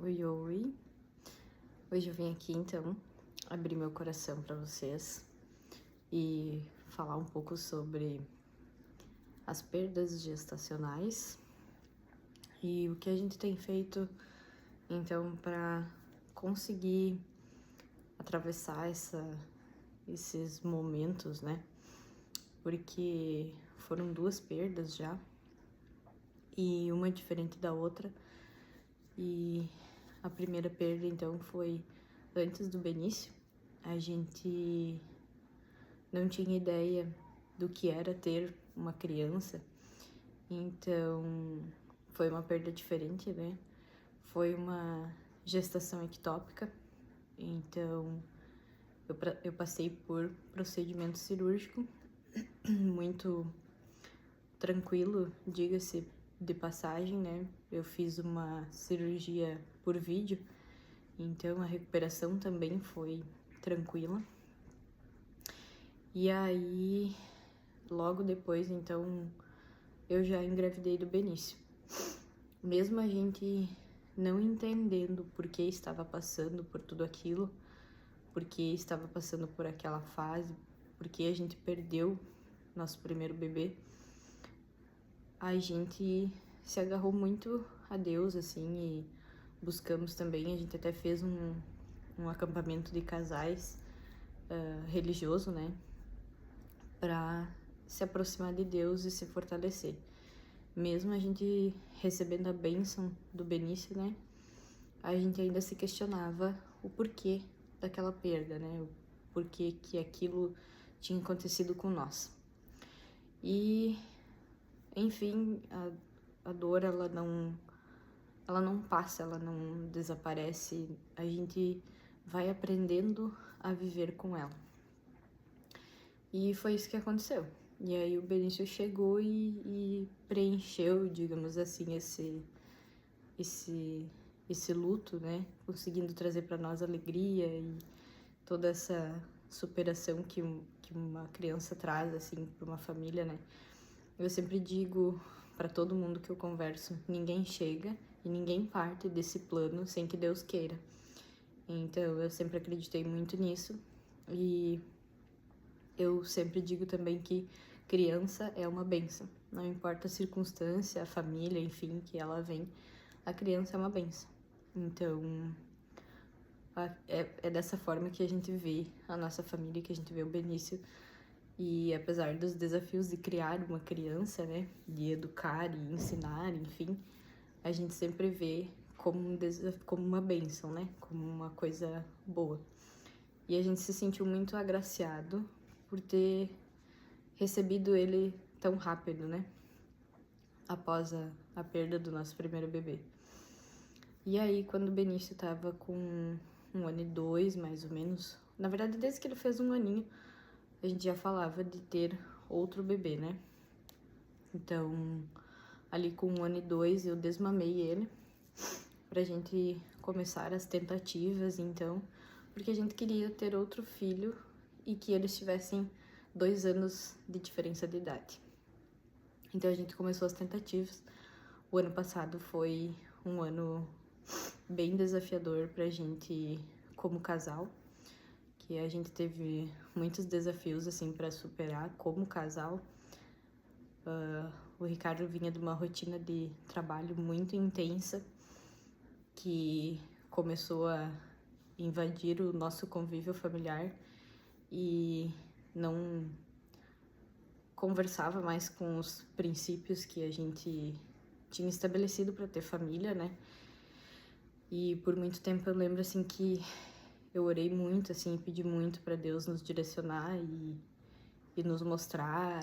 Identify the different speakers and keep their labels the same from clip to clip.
Speaker 1: Oi, oi. Hoje eu vim aqui então abrir meu coração para vocês e falar um pouco sobre as perdas gestacionais e o que a gente tem feito então para conseguir atravessar esses momentos, né? Porque foram duas perdas já e uma diferente da outra. E a primeira perda, então, foi antes do Benício. A gente não tinha ideia do que era ter uma criança, então foi uma perda diferente, né? Foi uma gestação ectópica, então eu passei por procedimento cirúrgico muito tranquilo, diga-se de passagem, né? Eu fiz uma cirurgia por vídeo, então a recuperação também foi tranquila. E aí, logo depois, então, eu já engravidei do Benício. Mesmo a gente não entendendo por que estava passando por tudo aquilo, por que estava passando por aquela fase, por que a gente perdeu nosso primeiro bebê, a gente se agarrou muito a Deus, assim, e buscamos também, a gente até fez um acampamento de casais religioso, né, para se aproximar de Deus e se fortalecer. Mesmo a gente recebendo a bênção do Benício, né, a gente ainda se questionava o porquê daquela perda, né, o porquê que aquilo tinha acontecido com nós. E, enfim, a dor, ela não passa, ela não desaparece, a gente vai aprendendo a viver com ela. E foi isso que aconteceu. E aí o Benício chegou e preencheu, digamos assim, esse luto, né? Conseguindo trazer para nós alegria e toda essa superação que uma criança traz, assim, para uma família, né? Eu sempre digo para todo mundo que eu converso, ninguém chega e ninguém parte desse plano sem que Deus queira. Então, eu sempre acreditei muito nisso e eu sempre digo também que criança é uma bênção. Não importa a circunstância, a família, enfim, que ela vem, a criança é uma bênção. Então, é dessa forma que a gente vê a nossa família, que a gente vê o Benício. E apesar dos desafios de criar uma criança, né, de educar e ensinar, enfim, a gente sempre vê como uma bênção, né, como uma coisa boa. E a gente se sentiu muito agraciado por ter recebido ele tão rápido, né, após a perda do nosso primeiro bebê. E aí, quando o Benício tava com 1 ano e 2, mais ou menos, na verdade, desde que ele fez 1 aninho, a gente já falava de ter outro bebê, né? Então, ali com 1 ano e 2, eu desmamei ele pra gente começar as tentativas, então, porque a gente queria ter outro filho e que eles tivessem 2 anos de diferença de idade. Então, a gente começou as tentativas. O ano passado foi um ano bem desafiador pra gente como casal, que a gente teve muitos desafios, assim, para superar como casal. O Ricardo vinha de uma rotina de trabalho muito intensa, que começou a invadir o nosso convívio familiar e não conversava mais com os princípios que a gente tinha estabelecido para ter família, né? E por muito tempo eu lembro, assim, que eu orei muito, assim, pedi muito para Deus nos direcionar e nos mostrar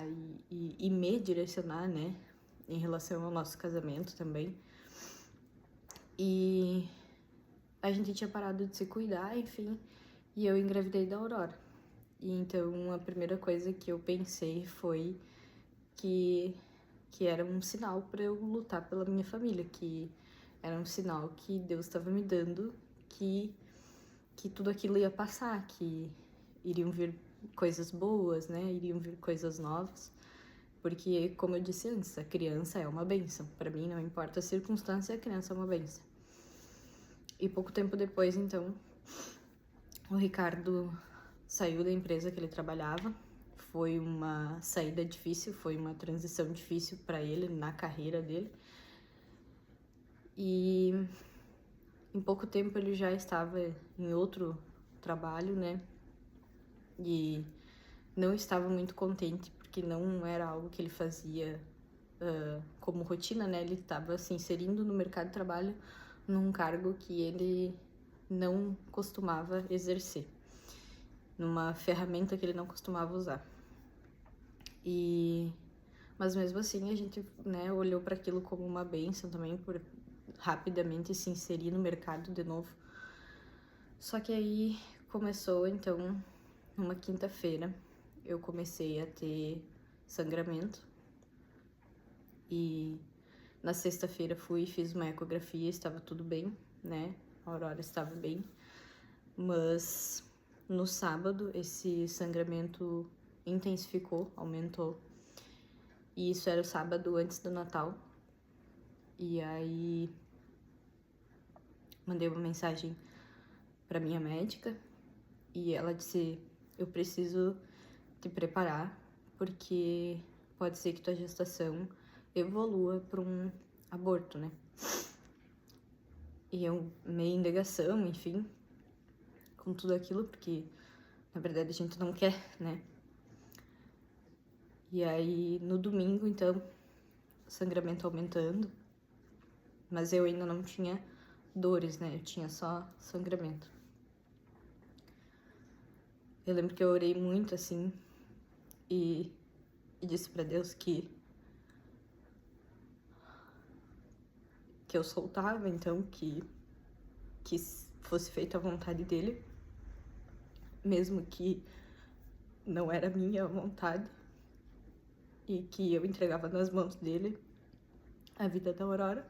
Speaker 1: e me direcionar, né, em relação ao nosso casamento também. E a gente tinha parado de se cuidar, enfim, e eu engravidei da Aurora. E então a primeira coisa que eu pensei foi que era um sinal para eu lutar pela minha família, que era um sinal que Deus estava me dando, que tudo aquilo ia passar, que iriam vir coisas boas, né? Iriam vir coisas novas. Porque, como eu disse antes, a criança é uma bênção. Para mim, não importa a circunstância, a criança é uma bênção. E pouco tempo depois, então, o Ricardo saiu da empresa que ele trabalhava. Foi uma saída difícil, foi uma transição difícil para ele na carreira dele. E em pouco tempo ele já estava em outro trabalho, né? E não estava muito contente, porque não era algo que ele fazia como rotina, né? Ele estava se inserindo no mercado de trabalho num cargo que ele não costumava exercer, numa ferramenta que ele não costumava usar. Mas mesmo assim a gente, né, olhou para aquilo como uma bênção também, por rapidamente se inserir no mercado de novo. Só que aí começou, então, numa quinta-feira, eu comecei a ter sangramento. E na sexta-feira fui e fiz uma ecografia, estava tudo bem, né? A Aurora estava bem. Mas no sábado esse sangramento intensificou, aumentou. E isso era o sábado antes do Natal. E aí mandei uma mensagem para minha médica e ela disse: eu preciso te preparar porque pode ser que tua gestação evolua para um aborto, né? E eu meio em negação, enfim, com tudo aquilo, porque na verdade a gente não quer, né? E aí no domingo, então, sangramento aumentando, mas eu ainda não tinha dores, né? Eu tinha só sangramento. Eu lembro que eu orei muito, assim, e disse pra Deus que eu soltava, então, que fosse feita a vontade dele, mesmo que não era minha vontade, e que eu entregava nas mãos dele a vida da Aurora,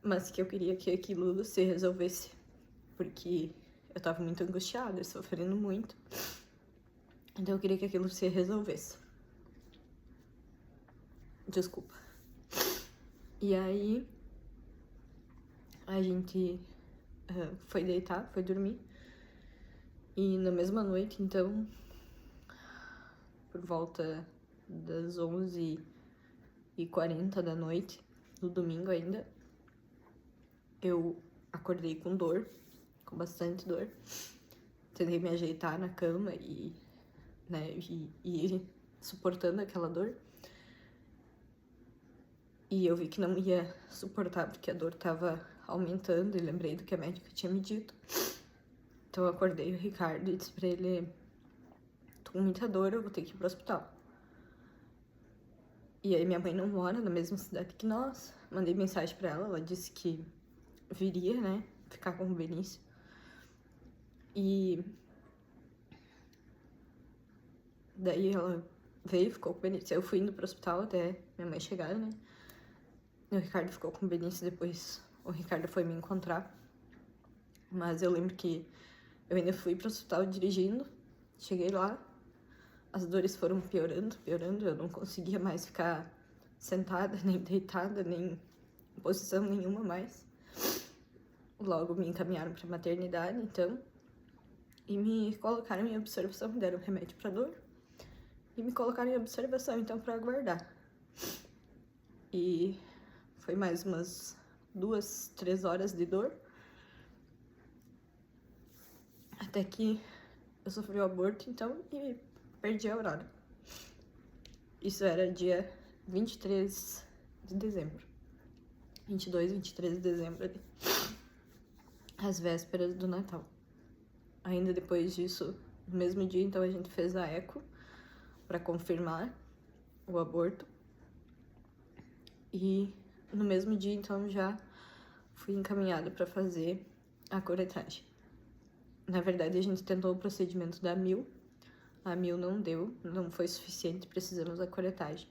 Speaker 1: mas que eu queria que aquilo se resolvesse, porque eu tava muito angustiada, sofrendo muito, então eu queria que aquilo se resolvesse. Desculpa. E aí a gente foi deitar, foi dormir, e na mesma noite, então, por volta das 11h40 da noite, no domingo ainda, eu acordei com dor, com bastante dor. Tentei me ajeitar na cama e ir suportando aquela dor. E eu vi que não ia suportar porque a dor tava aumentando e lembrei do que a médica tinha me dito. Então eu acordei o Ricardo e disse pra ele: tô com muita dor, eu vou ter que ir pro hospital. E aí minha mãe não mora na mesma cidade que nós. Mandei mensagem pra ela, ela disse que viria, né, ficar com o Benício. E daí ela veio, ficou com o Benício. Eu fui indo pro hospital até minha mãe chegar, né. E o Ricardo ficou com o Benício depois. O Ricardo foi me encontrar. Mas eu lembro que eu ainda fui pro hospital dirigindo. Cheguei lá, as dores foram piorando. Eu não conseguia mais ficar sentada, nem deitada, nem em posição nenhuma mais. Logo me encaminharam pra maternidade, então. E me colocaram em observação, me deram remédio pra dor. E me colocaram em observação, então, pra aguardar. E foi mais umas 2, 3 horas de dor. Até que eu sofri o aborto, então, e perdi a Aurora. Isso era dia 23 de dezembro. 22, 23 de dezembro, ali. Às vésperas do Natal. Ainda depois disso, no mesmo dia, então, a gente fez a eco para confirmar o aborto. E no mesmo dia, então, já fui encaminhada para fazer a curetagem. Na verdade, a gente tentou o procedimento da Mil. A Mil não deu, não foi suficiente, precisamos da curetagem.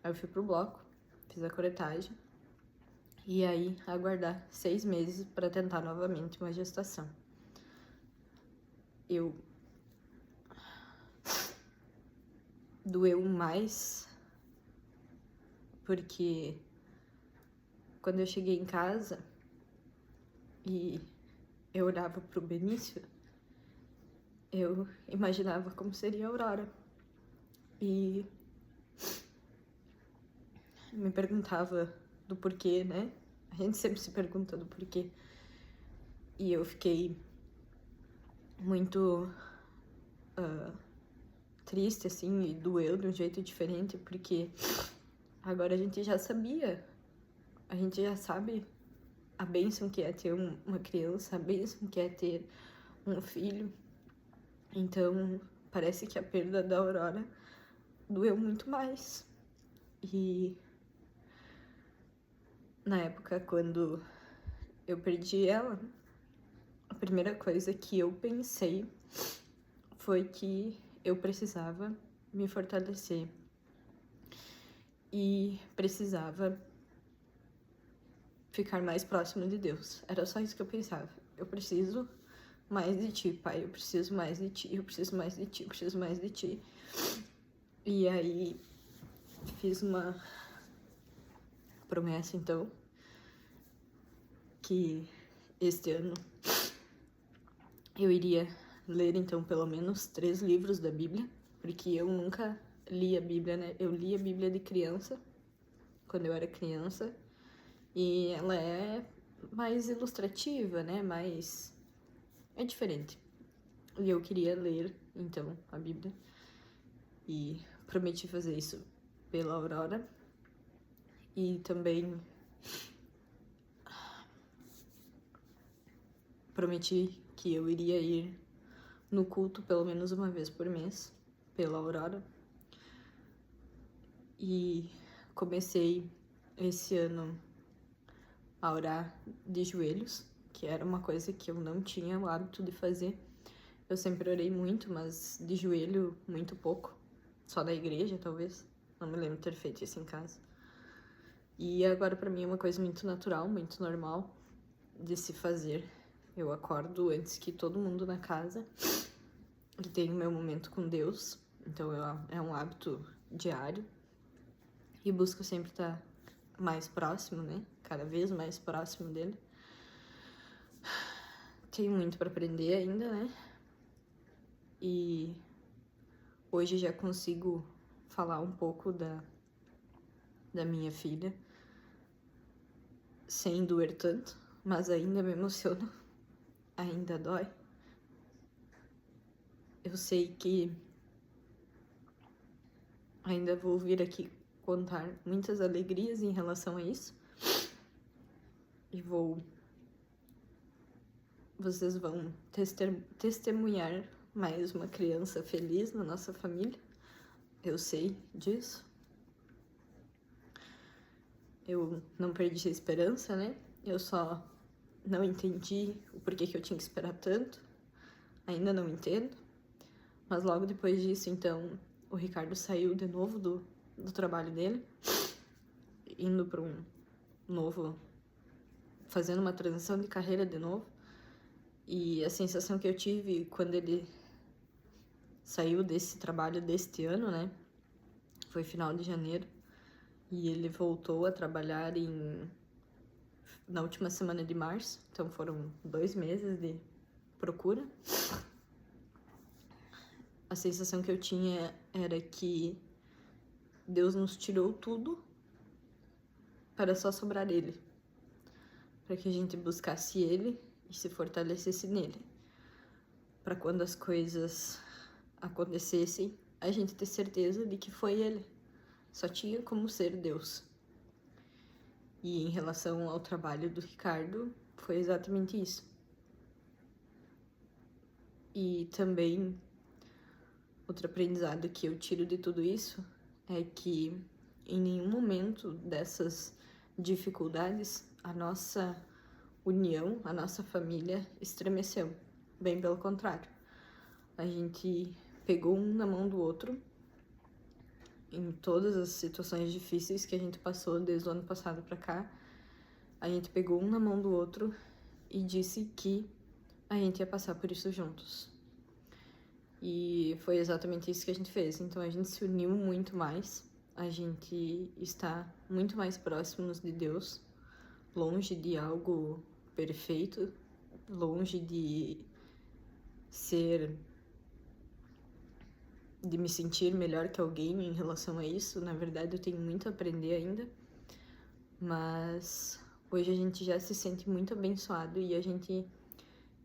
Speaker 1: Aí eu fui pro bloco, fiz a curetagem. E aí, aguardar 6 meses para tentar novamente uma gestação. Doeu mais, porque quando eu cheguei em casa, e eu olhava pro Benício, eu imaginava como seria a Aurora. E me perguntava do porquê, né? A gente sempre se pergunta do porquê. E eu fiquei muito triste, assim, e doeu de um jeito diferente, porque agora a gente já sabia, a gente já sabe a bênção que é ter uma criança, a bênção que é ter um filho. Então, parece que a perda da Aurora doeu muito mais. E na época, quando eu perdi ela, a primeira coisa que eu pensei foi que eu precisava me fortalecer e precisava ficar mais próximo de Deus. Era só isso que eu pensava. Eu preciso mais de ti, pai. Eu preciso mais de ti. Eu preciso mais de ti. Eu preciso mais de ti. E aí fiz uma promessa, então, que este ano eu iria ler, então, pelo menos 3 livros da Bíblia, porque eu nunca li a Bíblia, né? Eu li a Bíblia de criança, quando eu era criança, e ela é mais ilustrativa, né? É diferente. E eu queria ler, então, a Bíblia, e prometi fazer isso pela Aurora, e também prometi que eu iria ir no culto pelo menos uma vez por mês, pela Aurora. E comecei esse ano a orar de joelhos, que era uma coisa que eu não tinha o hábito de fazer. Eu sempre orei muito, mas de joelho muito pouco. Só na igreja, talvez. Não me lembro de ter feito isso em casa. E agora pra mim é uma coisa muito natural, muito normal de se fazer. Eu acordo antes que todo mundo na casa e tenho meu momento com Deus. Então é um hábito diário. E busco sempre estar mais próximo, né? Cada vez mais próximo dele. Tenho muito para aprender ainda, né? E hoje já consigo falar um pouco da minha filha sem doer tanto, mas ainda me emociono, ainda dói. Eu sei que ainda vou vir aqui contar muitas alegrias em relação a isso. E vocês vão testemunhar mais uma criança feliz na nossa família. Eu sei disso. Eu não perdi a esperança, né? Eu só não entendi o porquê que eu tinha que esperar tanto. Ainda não entendo. Mas logo depois disso, então, o Ricardo saiu de novo do trabalho dele, indo para um novo, fazendo uma transição de carreira de novo. E a sensação que eu tive quando ele saiu desse trabalho deste ano, né? Foi final de janeiro. E ele voltou a trabalhar na última semana de março. Então foram 2 meses de procura. A sensação que eu tinha era que Deus nos tirou tudo para só sobrar Ele. Para que a gente buscasse Ele e se fortalecesse nele. Para quando as coisas acontecessem, a gente ter certeza de que foi Ele. Só tinha como ser Deus. E em relação ao trabalho do Ricardo, foi exatamente isso. E também, outro aprendizado que eu tiro de tudo isso é que em nenhum momento dessas dificuldades a nossa união, a nossa família estremeceu. Bem pelo contrário. A gente pegou um na mão do outro em todas as situações difíceis que a gente passou desde o ano passado pra cá. A gente pegou um na mão do outro e disse que a gente ia passar por isso juntos. E foi exatamente isso que a gente fez. Então a gente se uniu muito mais, a gente está muito mais próximos de Deus, longe de algo perfeito, longe de me sentir melhor que alguém em relação a isso. Na verdade, eu tenho muito a aprender ainda, mas hoje a gente já se sente muito abençoado e a gente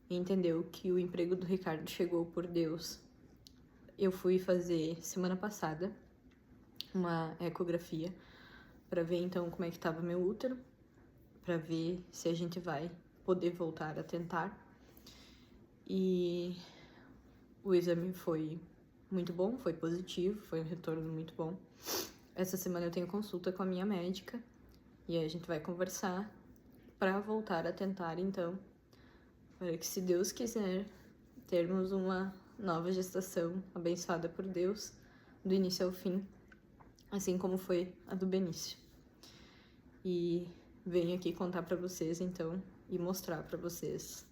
Speaker 1: entendeu que o emprego do Ricardo chegou por Deus. Eu fui fazer semana passada uma ecografia para ver então como é que estava meu útero, para ver se a gente vai poder voltar a tentar. E o exame foi muito bom, foi positivo, foi um retorno muito bom. Essa semana eu tenho consulta com a minha médica e aí a gente vai conversar para voltar a tentar, então, para que, se Deus quiser, termos uma nova gestação abençoada por Deus, do início ao fim, assim como foi a do Benício. E venho aqui contar para vocês, então, e mostrar para vocês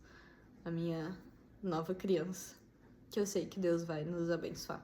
Speaker 1: a minha nova criança, que eu sei que Deus vai nos abençoar.